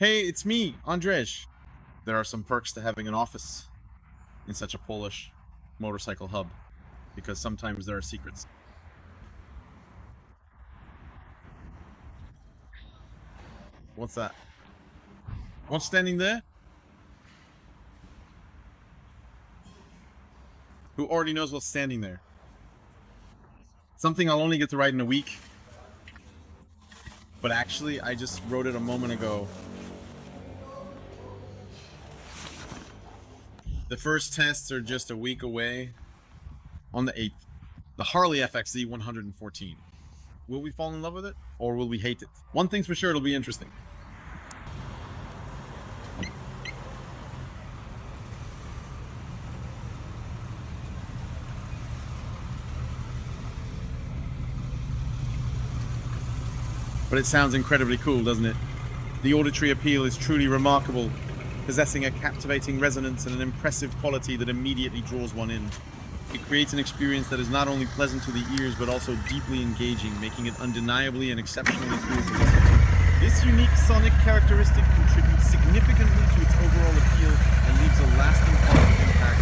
Hey, it's me, Andrzej. There are some perks to having an office in such a Polish motorcycle hub, because sometimes there are secrets. What's that? What's standing there? Who already knows what's standing there? Something I'll only get to write in a week. But actually, I just wrote it a moment ago. The first tests are just a week away. On the 8th. The Harley FXD 114. Will we fall in love with it? Or will we hate it? One thing's for sure, it'll be interesting. But it sounds incredibly cool, doesn't it? The auditory appeal is truly remarkable, possessing a captivating resonance and an impressive quality that immediately draws one in. It creates an experience that is not only pleasant to the ears, but also deeply engaging, making it undeniably and exceptionally cool to listen to. This unique sonic characteristic contributes significantly to its overall appeal and leaves a lasting positive impact